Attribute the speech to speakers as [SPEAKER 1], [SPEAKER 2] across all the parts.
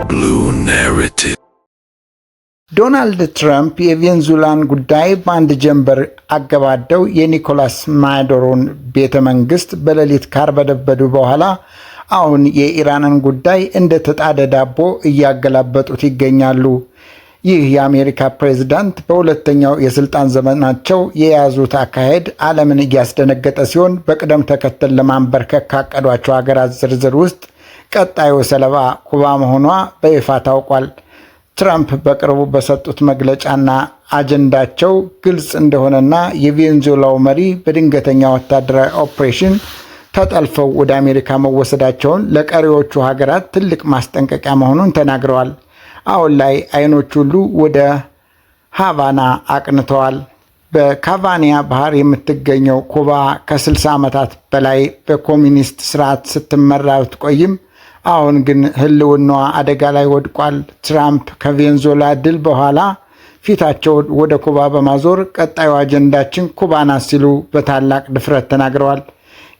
[SPEAKER 1] Blue narrative.
[SPEAKER 2] ዶናልድ ትራምፕ የቬንዙዌላን ጉዳይ በአንድ ጀንበር አገባደው የኒኮላስ ማዱሮን ቤተ መንግስት በሌሊት ካርበደበዱ በኋላ አሁን የኢራንን ጉዳይ እንደ ተጣደ ዳቦ እያገላበጡት ይገኛሉ። ይህ የአሜሪካ ፕሬዝዳንት በሁለተኛው የስልጣን ዘመናቸው የያዙት አካሄድ ዓለምን እያስደነገጠ ሲሆን በቅደም ተከተል ለማንበርከክ ካቀዷቸው ሀገራት ዝርዝር ውስጥ ቀጣዩ ሰለባ ኩባ መሆኗ በይፋ ታውቋል። ትራምፕ በቅርቡ በሰጡት መግለጫና አጀንዳቸው ግልጽ እንደሆነና የቬንዙዌላው መሪ በድንገተኛ ወታደራዊ ኦፕሬሽን ተጠልፈው ወደ አሜሪካ መወሰዳቸውን ለቀሪዎቹ ሀገራት ትልቅ ማስጠንቀቂያ መሆኑን ተናግረዋል። አሁን ላይ አይኖች ሁሉ ወደ ሃቫና አቅንተዋል። በካቫኒያ ባህር የምትገኘው ኩባ ከ60 ዓመታት በላይ በኮሚኒስት ስርዓት ስትመራ ብትቆይም አሁን ግን ህልውናዋ አደጋ ላይ ወድቋል። ትራምፕ ከቬንዙዌላ ድል በኋላ ፊታቸውን ወደ ኩባ በማዞር ቀጣዩ አጀንዳችን ኩባ ናት ሲሉ በታላቅ ድፍረት ተናግረዋል።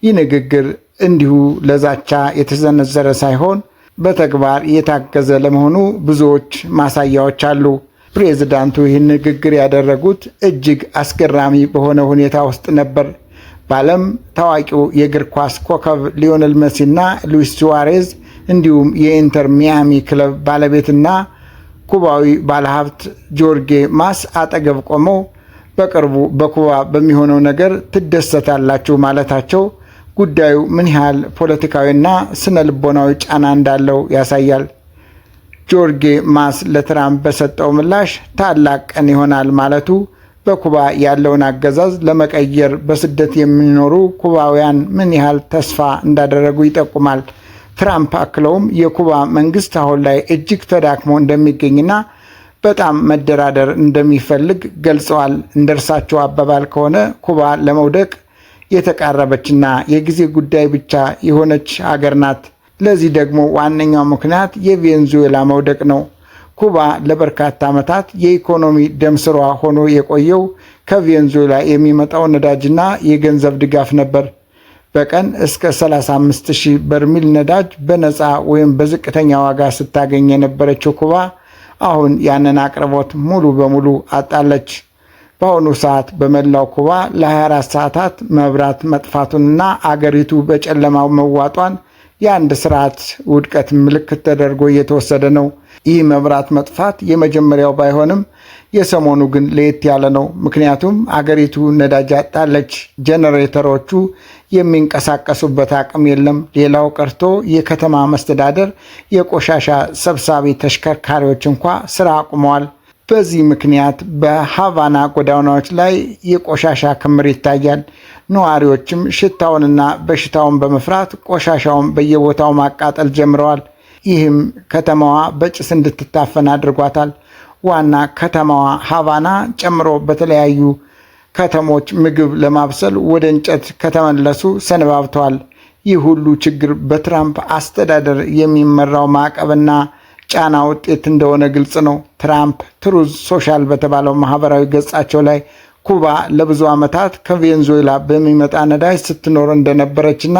[SPEAKER 2] ይህ ንግግር እንዲሁ ለዛቻ የተሰነዘረ ሳይሆን በተግባር የታገዘ ለመሆኑ ብዙዎች ማሳያዎች አሉ። ፕሬዝዳንቱ ይህን ንግግር ያደረጉት እጅግ አስገራሚ በሆነ ሁኔታ ውስጥ ነበር። በዓለም ታዋቂው የእግር ኳስ ኮከብ ሊዮኔል መሲና ሉዊስ ሱዋሬዝ እንዲሁም የኢንተር ሚያሚ ክለብ ባለቤትና ኩባዊ ባለሀብት ጆርጌ ማስ አጠገብ ቆመው በቅርቡ በኩባ በሚሆነው ነገር ትደሰታላችሁ ማለታቸው ጉዳዩ ምን ያህል ፖለቲካዊና ስነ ልቦናዊ ጫና እንዳለው ያሳያል። ጆርጌ ማስ ለትራምፕ በሰጠው ምላሽ ታላቅ ቀን ይሆናል ማለቱ በኩባ ያለውን አገዛዝ ለመቀየር በስደት የሚኖሩ ኩባውያን ምን ያህል ተስፋ እንዳደረጉ ይጠቁማል። ትራምፕ አክለውም የኩባ መንግስት አሁን ላይ እጅግ ተዳክሞ እንደሚገኝና በጣም መደራደር እንደሚፈልግ ገልጸዋል። እንደ እርሳቸው አባባል ከሆነ ኩባ ለመውደቅ የተቃረበችና የጊዜ ጉዳይ ብቻ የሆነች ሀገር ናት። ለዚህ ደግሞ ዋነኛው ምክንያት የቬንዙዌላ መውደቅ ነው። ኩባ ለበርካታ ዓመታት የኢኮኖሚ ደምስሯ ሆኖ የቆየው ከቬንዙዌላ የሚመጣው ነዳጅና የገንዘብ ድጋፍ ነበር። በቀን እስከ 35,000 በርሜል ነዳጅ በነፃ ወይም በዝቅተኛ ዋጋ ስታገኝ የነበረችው ኩባ አሁን ያንን አቅርቦት ሙሉ በሙሉ አጣለች። በአሁኑ ሰዓት በመላው ኩባ ለ24 ሰዓታት መብራት መጥፋቱንና አገሪቱ በጨለማው መዋጧን የአንድ ስርዓት ውድቀት ምልክት ተደርጎ እየተወሰደ ነው። ይህ መብራት መጥፋት የመጀመሪያው ባይሆንም የሰሞኑ ግን ለየት ያለ ነው። ምክንያቱም አገሪቱ ነዳጅ አጣለች። ጄኔሬተሮቹ የሚንቀሳቀሱበት አቅም የለም። ሌላው ቀርቶ የከተማ መስተዳደር የቆሻሻ ሰብሳቢ ተሽከርካሪዎች እንኳ ስራ አቁመዋል። በዚህ ምክንያት በሃቫና ጎዳናዎች ላይ የቆሻሻ ክምር ይታያል። ነዋሪዎችም ሽታውንና በሽታውን በመፍራት ቆሻሻውን በየቦታው ማቃጠል ጀምረዋል። ይህም ከተማዋ በጭስ እንድትታፈን አድርጓታል። ዋና ከተማዋ ሃቫና ጨምሮ በተለያዩ ከተሞች ምግብ ለማብሰል ወደ እንጨት ከተመለሱ ሰነባብተዋል። ይህ ሁሉ ችግር በትራምፕ አስተዳደር የሚመራው ማዕቀብና ጫና ውጤት እንደሆነ ግልጽ ነው። ትራምፕ ትሩዝ ሶሻል በተባለው ማህበራዊ ገጻቸው ላይ ኩባ ለብዙ ዓመታት ከቬንዙዌላ በሚመጣ ነዳጅ ስትኖር እንደነበረችና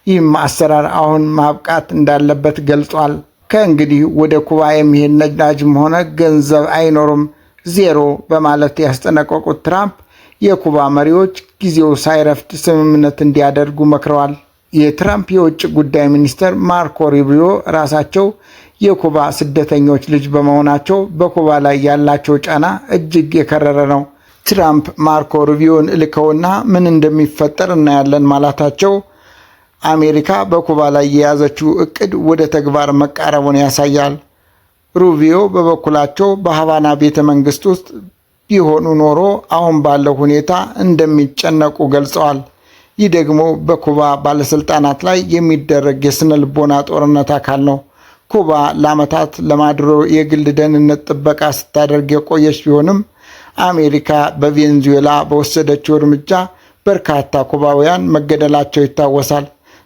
[SPEAKER 2] ይህም አሰራር አሁን ማብቃት እንዳለበት ገልጿል። ከእንግዲህ ወደ ኩባ የሚሄድ ነዳጅም ሆነ ገንዘብ አይኖርም፣ ዜሮ በማለት ያስጠነቀቁት ትራምፕ የኩባ መሪዎች ጊዜው ሳይረፍድ ስምምነት እንዲያደርጉ መክረዋል። የትራምፕ የውጭ ጉዳይ ሚኒስትር ማርኮ ሩቢዮ ራሳቸው የኩባ ስደተኞች ልጅ በመሆናቸው በኩባ ላይ ያላቸው ጫና እጅግ የከረረ ነው። ትራምፕ ማርኮ ሩቢዮን ልከውና ምን እንደሚፈጠር እናያለን ማለታቸው አሜሪካ በኩባ ላይ የያዘችው እቅድ ወደ ተግባር መቃረቡን ያሳያል። ሩቢዮ በበኩላቸው በሃቫና ቤተ መንግስት ውስጥ ቢሆኑ ኖሮ አሁን ባለው ሁኔታ እንደሚጨነቁ ገልጸዋል። ይህ ደግሞ በኩባ ባለስልጣናት ላይ የሚደረግ የስነ ልቦና ጦርነት አካል ነው። ኩባ ለዓመታት ለማዱሮ የግል ደህንነት ጥበቃ ስታደርግ የቆየች ቢሆንም አሜሪካ በቬንዙዌላ በወሰደችው እርምጃ በርካታ ኩባውያን መገደላቸው ይታወሳል።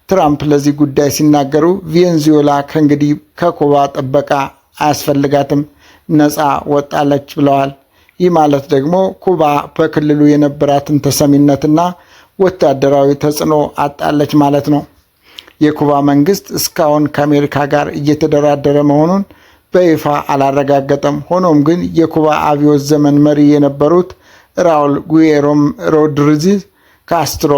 [SPEAKER 2] ትራምፕ ለዚህ ጉዳይ ሲናገሩ ቬንዙዌላ ከእንግዲህ ከኩባ ጥበቃ አያስፈልጋትም፣ ነፃ ወጣለች ብለዋል። ይህ ማለት ደግሞ ኩባ በክልሉ የነበራትን ተሰሚነትና ወታደራዊ ተጽዕኖ አጣለች ማለት ነው። የኩባ መንግስት እስካሁን ከአሜሪካ ጋር እየተደራደረ መሆኑን በይፋ አላረጋገጠም። ሆኖም ግን የኩባ አብዮት ዘመን መሪ የነበሩት ራውል ጉዬሮም ሮድሪጊዝ ካስትሮ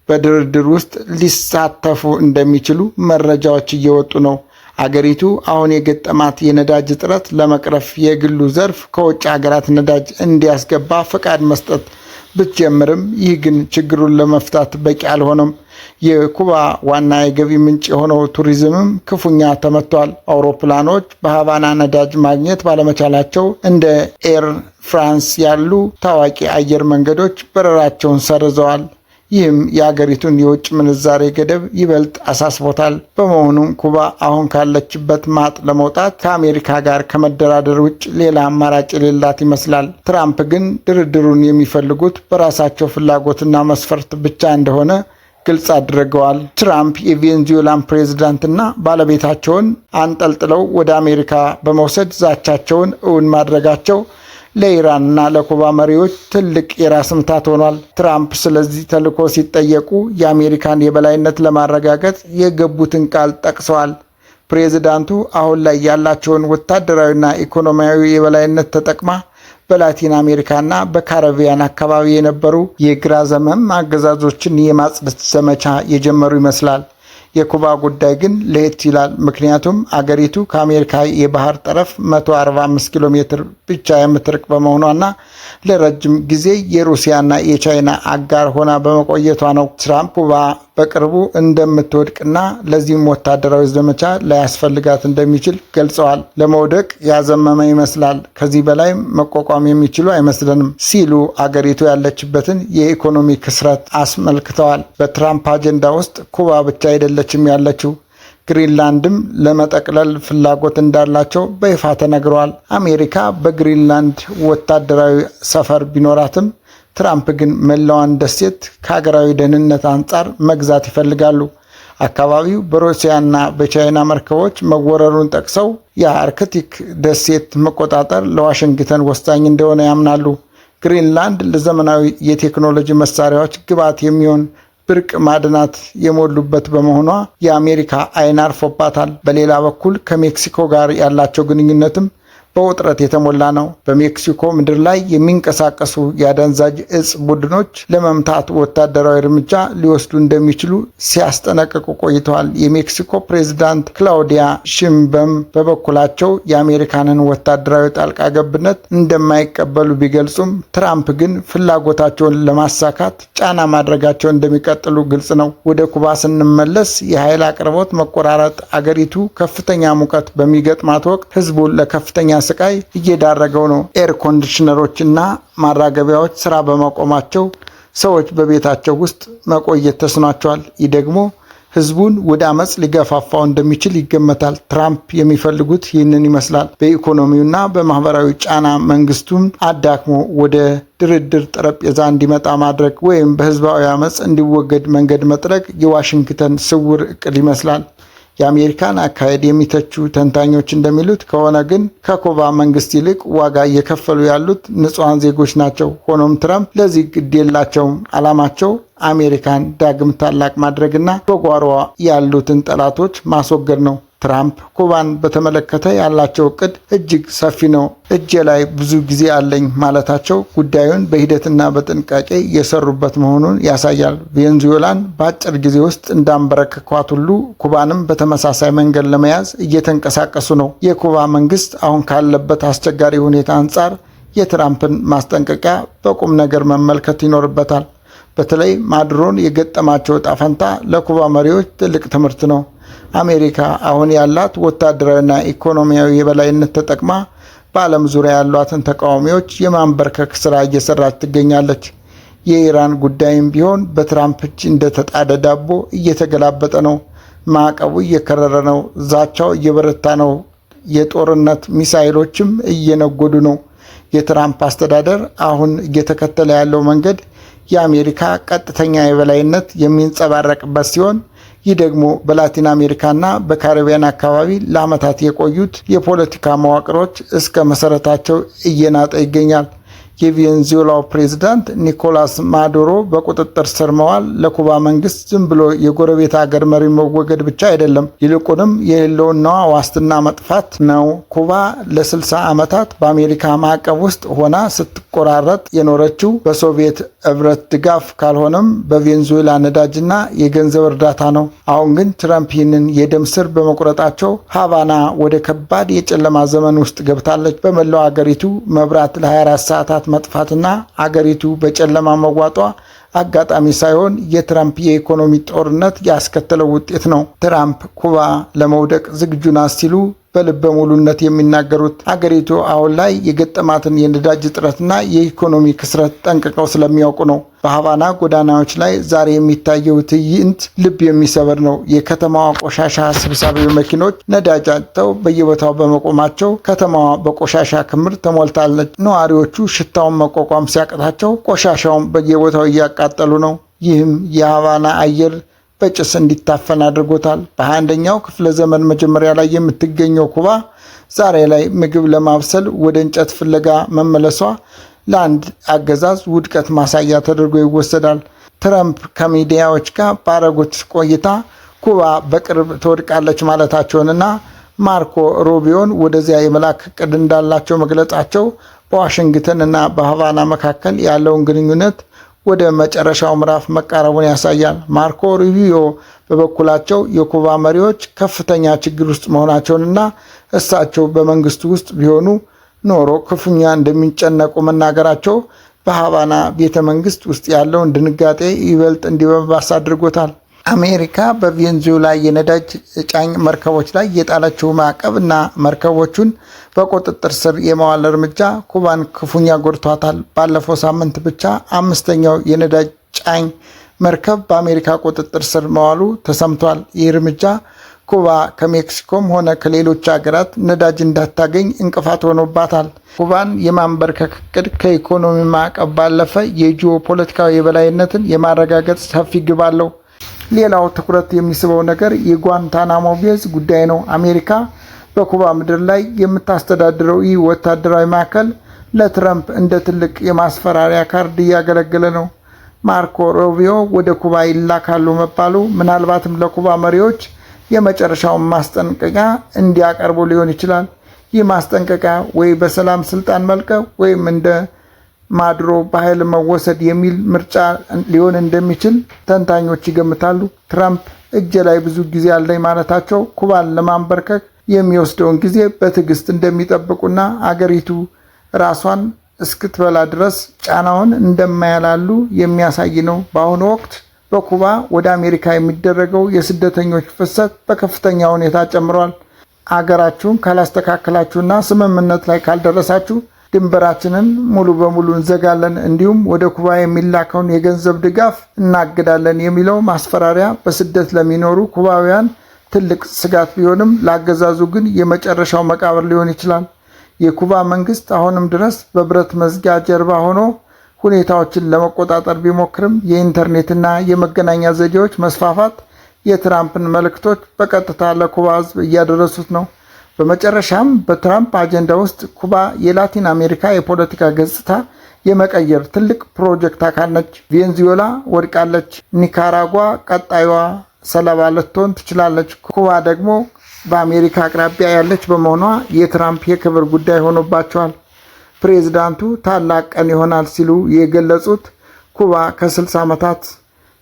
[SPEAKER 2] በድርድር ውስጥ ሊሳተፉ እንደሚችሉ መረጃዎች እየወጡ ነው። አገሪቱ አሁን የገጠማት የነዳጅ እጥረት ለመቅረፍ የግሉ ዘርፍ ከውጭ ሀገራት ነዳጅ እንዲያስገባ ፈቃድ መስጠት ብትጀምርም ይህ ግን ችግሩን ለመፍታት በቂ አልሆነም። የኩባ ዋና የገቢ ምንጭ የሆነው ቱሪዝምም ክፉኛ ተመቷል። አውሮፕላኖች በሃቫና ነዳጅ ማግኘት ባለመቻላቸው እንደ ኤር ፍራንስ ያሉ ታዋቂ አየር መንገዶች በረራቸውን ሰርዘዋል። ይህም የአገሪቱን የውጭ ምንዛሬ ገደብ ይበልጥ አሳስቦታል። በመሆኑም ኩባ አሁን ካለችበት ማጥ ለመውጣት ከአሜሪካ ጋር ከመደራደር ውጭ ሌላ አማራጭ የሌላት ይመስላል። ትራምፕ ግን ድርድሩን የሚፈልጉት በራሳቸው ፍላጎትና መስፈርት ብቻ እንደሆነ ግልጽ አድርገዋል። ትራምፕ የቬንዙዌላን ፕሬዝዳንትና ባለቤታቸውን አንጠልጥለው ወደ አሜሪካ በመውሰድ ዛቻቸውን እውን ማድረጋቸው ለኢራንና ለኩባ መሪዎች ትልቅ የራስ ምታት ሆኗል። ትራምፕ ስለዚህ ተልዕኮ ሲጠየቁ የአሜሪካን የበላይነት ለማረጋገጥ የገቡትን ቃል ጠቅሰዋል። ፕሬዝዳንቱ አሁን ላይ ያላቸውን ወታደራዊና ኢኮኖሚያዊ የበላይነት ተጠቅማ በላቲን አሜሪካና በካሪቢያን አካባቢ የነበሩ የግራ ዘመም አገዛዞችን የማጽዳት ዘመቻ የጀመሩ ይመስላል። የኩባ ጉዳይ ግን ለየት ይላል። ምክንያቱም አገሪቱ ከአሜሪካ የባህር ጠረፍ 145 ኪሎ ሜትር ብቻ የምትርቅ በመሆኗና ለረጅም ጊዜ የሩሲያና የቻይና አጋር ሆና በመቆየቷ ነው። ትራምፕ ኩባ በቅርቡ እንደምትወድቅና ለዚህም ወታደራዊ ዘመቻ ላያስፈልጋት እንደሚችል ገልጸዋል። ለመውደቅ ያዘመመ ይመስላል። ከዚህ በላይ መቋቋም የሚችሉ አይመስለንም ሲሉ አገሪቱ ያለችበትን የኢኮኖሚ ክስረት አስመልክተዋል። በትራምፕ አጀንዳ ውስጥ ኩባ ብቻ አይደለችም ያለችው። ግሪንላንድም ለመጠቅለል ፍላጎት እንዳላቸው በይፋ ተነግረዋል። አሜሪካ በግሪንላንድ ወታደራዊ ሰፈር ቢኖራትም ትራምፕ ግን መላዋን ደሴት ከሀገራዊ ደህንነት አንጻር መግዛት ይፈልጋሉ። አካባቢው በሩሲያና በቻይና መርከቦች መወረሩን ጠቅሰው የአርክቲክ ደሴት መቆጣጠር ለዋሽንግተን ወሳኝ እንደሆነ ያምናሉ። ግሪንላንድ ለዘመናዊ የቴክኖሎጂ መሳሪያዎች ግብዓት የሚሆን ብርቅ ማዕድናት የሞሉበት በመሆኗ የአሜሪካ ዓይን አርፎባታል። በሌላ በኩል ከሜክሲኮ ጋር ያላቸው ግንኙነትም በውጥረት የተሞላ ነው። በሜክሲኮ ምድር ላይ የሚንቀሳቀሱ የአደንዛዥ እጽ ቡድኖች ለመምታት ወታደራዊ እርምጃ ሊወስዱ እንደሚችሉ ሲያስጠነቅቁ ቆይተዋል። የሜክሲኮ ፕሬዝዳንት ክላውዲያ ሺምበም በበኩላቸው የአሜሪካንን ወታደራዊ ጣልቃ ገብነት እንደማይቀበሉ ቢገልጹም ትራምፕ ግን ፍላጎታቸውን ለማሳካት ጫና ማድረጋቸው እንደሚቀጥሉ ግልጽ ነው። ወደ ኩባ ስንመለስ የኃይል አቅርቦት መቆራረጥ አገሪቱ ከፍተኛ ሙቀት በሚገጥማት ወቅት ህዝቡን ለከፍተኛ ስቃይ እየዳረገው ነው። ኤር ኮንዲሽነሮችና ማራገቢያዎች ስራ በማቆማቸው ሰዎች በቤታቸው ውስጥ መቆየት ተስኗቸዋል። ይህ ደግሞ ህዝቡን ወደ አመጽ ሊገፋፋው እንደሚችል ይገመታል። ትራምፕ የሚፈልጉት ይህንን ይመስላል። በኢኮኖሚውና በማህበራዊ ጫና መንግስቱን አዳክሞ ወደ ድርድር ጠረጴዛ እንዲመጣ ማድረግ ወይም በህዝባዊ አመጽ እንዲወገድ መንገድ መጥረግ የዋሽንግተን ስውር እቅድ ይመስላል። የአሜሪካን አካሄድ የሚተቹ ተንታኞች እንደሚሉት ከሆነ ግን ከኩባ መንግስት ይልቅ ዋጋ እየከፈሉ ያሉት ንጹሐን ዜጎች ናቸው። ሆኖም ትራምፕ ለዚህ ግድ የላቸውም። ዓላማቸው አሜሪካን ዳግም ታላቅ ማድረግና በጓሮዋ ያሉትን ጠላቶች ማስወገድ ነው። ትራምፕ ኩባን በተመለከተ ያላቸው እቅድ እጅግ ሰፊ ነው። እጄ ላይ ብዙ ጊዜ አለኝ ማለታቸው ጉዳዩን በሂደትና በጥንቃቄ የሰሩበት መሆኑን ያሳያል። ቬንዙዌላን በአጭር ጊዜ ውስጥ እንዳንበረከኳት ሁሉ ኩባንም በተመሳሳይ መንገድ ለመያዝ እየተንቀሳቀሱ ነው። የኩባ መንግስት አሁን ካለበት አስቸጋሪ ሁኔታ አንጻር የትራምፕን ማስጠንቀቂያ በቁም ነገር መመልከት ይኖርበታል። በተለይ ማዱሮን የገጠማቸው ዕጣ ፈንታ ለኩባ መሪዎች ትልቅ ትምህርት ነው። አሜሪካ አሁን ያላት ወታደራዊና ኢኮኖሚያዊ የበላይነት ተጠቅማ በዓለም ዙሪያ ያሏትን ተቃዋሚዎች የማንበርከክ ስራ እየሰራች ትገኛለች። የኢራን ጉዳይም ቢሆን በትራምፕ እጅ እንደተጣደ ዳቦ እየተገላበጠ ነው። ማዕቀቡ እየከረረ ነው። ዛቻው እየበረታ ነው። የጦርነት ሚሳኤሎችም እየነጎዱ ነው። የትራምፕ አስተዳደር አሁን እየተከተለ ያለው መንገድ የአሜሪካ ቀጥተኛ የበላይነት የሚንጸባረቅበት ሲሆን ይህ ደግሞ በላቲን አሜሪካና በካሪቢያን አካባቢ ለዓመታት የቆዩት የፖለቲካ መዋቅሮች እስከ መሰረታቸው እየናጠ ይገኛል። የቬንዙዌላው ፕሬዝዳንት ኒኮላስ ማዱሮ በቁጥጥር ስር መዋል ለኩባ መንግስት ዝም ብሎ የጎረቤት ሀገር መሪ መወገድ ብቻ አይደለም፣ ይልቁንም የህልውናዋ ዋስትና መጥፋት ነው። ኩባ ለ60 ዓመታት በአሜሪካ ማዕቀብ ውስጥ ሆና ስትቆራረጥ የኖረችው በሶቪየት ህብረት ድጋፍ ካልሆነም በቬንዙዌላ ነዳጅና የገንዘብ እርዳታ ነው። አሁን ግን ትራምፕ ይህንን የደም ስር በመቁረጣቸው ሃቫና ወደ ከባድ የጨለማ ዘመን ውስጥ ገብታለች። በመላው አገሪቱ መብራት ለ24 ሰዓታት መጥፋትና አገሪቱ በጨለማ መዋጧ አጋጣሚ ሳይሆን የትራምፕ የኢኮኖሚ ጦርነት ያስከተለው ውጤት ነው። ትራምፕ ኩባ ለመውደቅ ዝግጁ ናት ሲሉ በልበ ሙሉነት የሚናገሩት አገሪቱ አሁን ላይ የገጠማትን የነዳጅ እጥረትና የኢኮኖሚ ክስረት ጠንቅቀው ስለሚያውቁ ነው። በሃቫና ጎዳናዎች ላይ ዛሬ የሚታየው ትዕይንት ልብ የሚሰብር ነው። የከተማዋ ቆሻሻ ሰብሳቢ መኪኖች ነዳጅ አጥተው በየቦታው በመቆማቸው ከተማዋ በቆሻሻ ክምር ተሞልታለች። ነዋሪዎቹ ሽታውን መቋቋም ሲያቅታቸው ቆሻሻውን በየቦታው እያቃጠሉ ነው። ይህም የሃቫና አየር በጭስ እንዲታፈን አድርጎታል። በ21ኛው ክፍለ ዘመን መጀመሪያ ላይ የምትገኘው ኩባ ዛሬ ላይ ምግብ ለማብሰል ወደ እንጨት ፍለጋ መመለሷ ለአንድ አገዛዝ ውድቀት ማሳያ ተደርጎ ይወሰዳል። ትራምፕ ከሚዲያዎች ጋር ባረጉት ቆይታ ኩባ በቅርብ ትወድቃለች ማለታቸውንና ማርኮ ሩቢዮን ወደዚያ የመላክ እቅድ እንዳላቸው መግለጻቸው በዋሽንግተን እና በሃቫና መካከል ያለውን ግንኙነት ወደ መጨረሻው ምዕራፍ መቃረቡን ያሳያል። ማርኮ ሩቢዮ በበኩላቸው የኩባ መሪዎች ከፍተኛ ችግር ውስጥ መሆናቸውንና እሳቸው በመንግስቱ ውስጥ ቢሆኑ ኖሮ ክፉኛ እንደሚጨነቁ መናገራቸው በሃቫና ቤተ መንግስት ውስጥ ያለውን ድንጋጤ ይበልጥ እንዲባባስ አድርጎታል። አሜሪካ በቬንዙዌላ የነዳጅ ጫኝ መርከቦች ላይ የጣለችው ማዕቀብ እና መርከቦቹን በቁጥጥር ስር የማዋል እርምጃ ኩባን ክፉኛ ጎድቷታል። ባለፈው ሳምንት ብቻ 5ኛው የነዳጅ ጫኝ መርከብ በአሜሪካ ቁጥጥር ስር መዋሉ ተሰምቷል። ይህ እርምጃ ኩባ ከሜክሲኮም ሆነ ከሌሎች ሀገራት ነዳጅ እንዳታገኝ እንቅፋት ሆኖባታል። ኩባን የማንበርከክ እቅድ ከኢኮኖሚ ማዕቀብ ባለፈ የጂኦ ፖለቲካዊ የበላይነትን የማረጋገጥ ሰፊ ግብ አለው። ሌላው ትኩረት የሚስበው ነገር የጓንታናሞ ቤዝ ጉዳይ ነው። አሜሪካ በኩባ ምድር ላይ የምታስተዳድረው ይህ ወታደራዊ ማዕከል ለትራምፕ እንደ ትልቅ የማስፈራሪያ ካርድ እያገለገለ ነው። ማርኮ ሩቢዮ ወደ ኩባ ይላካሉ መባሉ ምናልባትም ለኩባ መሪዎች የመጨረሻውን ማስጠንቀቂያ እንዲያቀርቡ ሊሆን ይችላል። ይህ ማስጠንቀቂያ ወይ በሰላም ስልጣን መልቀቅ ወይም እንደ ማዱሮ በኃይል መወሰድ የሚል ምርጫ ሊሆን እንደሚችል ተንታኞች ይገምታሉ። ትራምፕ እጅ ላይ ብዙ ጊዜ አለኝ ማለታቸው ኩባን ለማንበርከክ የሚወስደውን ጊዜ በትዕግስት እንደሚጠብቁና አገሪቱ ራሷን እስክትበላ ድረስ ጫናውን እንደማያላሉ የሚያሳይ ነው። በአሁኑ ወቅት በኩባ ወደ አሜሪካ የሚደረገው የስደተኞች ፍሰት በከፍተኛ ሁኔታ ጨምሯል። አገራችሁን ካላስተካከላችሁና ስምምነት ላይ ካልደረሳችሁ ድንበራችንን ሙሉ በሙሉ እንዘጋለን፣ እንዲሁም ወደ ኩባ የሚላከውን የገንዘብ ድጋፍ እናግዳለን የሚለው ማስፈራሪያ በስደት ለሚኖሩ ኩባውያን ትልቅ ስጋት ቢሆንም ለአገዛዙ ግን የመጨረሻው መቃብር ሊሆን ይችላል። የኩባ መንግስት አሁንም ድረስ በብረት መዝጊያ ጀርባ ሆኖ ሁኔታዎችን ለመቆጣጠር ቢሞክርም የኢንተርኔትና የመገናኛ ዘዴዎች መስፋፋት የትራምፕን መልእክቶች በቀጥታ ለኩባ ሕዝብ እያደረሱት ነው። በመጨረሻም በትራምፕ አጀንዳ ውስጥ ኩባ የላቲን አሜሪካ የፖለቲካ ገጽታ የመቀየር ትልቅ ፕሮጀክት አካል ነች። ቬንዙዌላ ወድቃለች፣ ኒካራጓ ቀጣዩዋ ሰለባ ልትሆን ትችላለች። ኩባ ደግሞ በአሜሪካ አቅራቢያ ያለች በመሆኗ የትራምፕ የክብር ጉዳይ ሆኖባቸዋል። ፕሬዝዳንቱ ታላቅ ቀን ይሆናል ሲሉ የገለጹት ኩባ ከ60 ዓመታት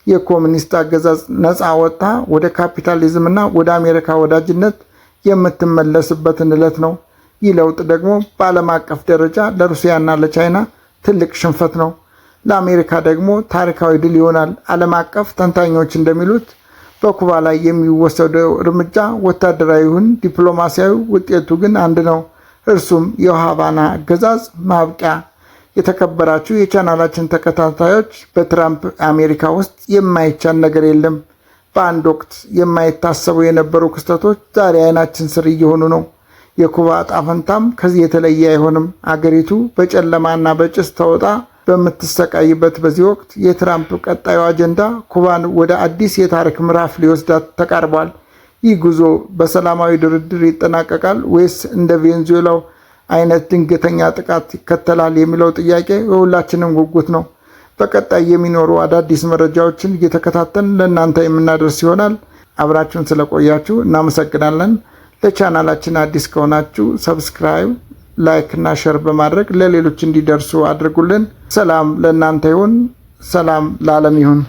[SPEAKER 2] የኮሙኒስት አገዛዝ ነፃ ወጥታ ወደ ካፒታሊዝምና ወደ አሜሪካ ወዳጅነት የምትመለስበትን ዕለት ነው። ይህ ለውጥ ደግሞ በዓለም አቀፍ ደረጃ ለሩሲያና ለቻይና ትልቅ ሽንፈት ነው። ለአሜሪካ ደግሞ ታሪካዊ ድል ይሆናል። ዓለም አቀፍ ተንታኞች እንደሚሉት በኩባ ላይ የሚወሰደው እርምጃ ወታደራዊ ይሁን ዲፕሎማሲያዊ ውጤቱ ግን አንድ ነው። እርሱም የሃቫና አገዛዝ ማብቂያ። የተከበራችሁ የቻናላችን ተከታታዮች በትራምፕ አሜሪካ ውስጥ የማይቻል ነገር የለም። በአንድ ወቅት የማይታሰቡ የነበሩ ክስተቶች ዛሬ አይናችን ስር እየሆኑ ነው። የኩባ ዕጣ ፈንታም ከዚህ የተለየ አይሆንም። አገሪቱ በጨለማና በጭስ ተውጣ በምትሰቃይበት በዚህ ወቅት የትራምፕ ቀጣዩ አጀንዳ ኩባን ወደ አዲስ የታሪክ ምዕራፍ ሊወስዳት ተቃርቧል። ይህ ጉዞ በሰላማዊ ድርድር ይጠናቀቃል ወይስ እንደ ቬንዙዌላው አይነት ድንገተኛ ጥቃት ይከተላል የሚለው ጥያቄ የሁላችንም ጉጉት ነው። በቀጣይ የሚኖሩ አዳዲስ መረጃዎችን እየተከታተልን ለእናንተ የምናደርስ ይሆናል። አብራችሁን ስለቆያችሁ እናመሰግናለን። ለቻናላችን አዲስ ከሆናችሁ ሰብስክራይብ፣ ላይክ እና ሼር በማድረግ ለሌሎች እንዲደርሱ አድርጉልን። ሰላም ለእናንተ ይሁን። ሰላም ለዓለም ይሁን።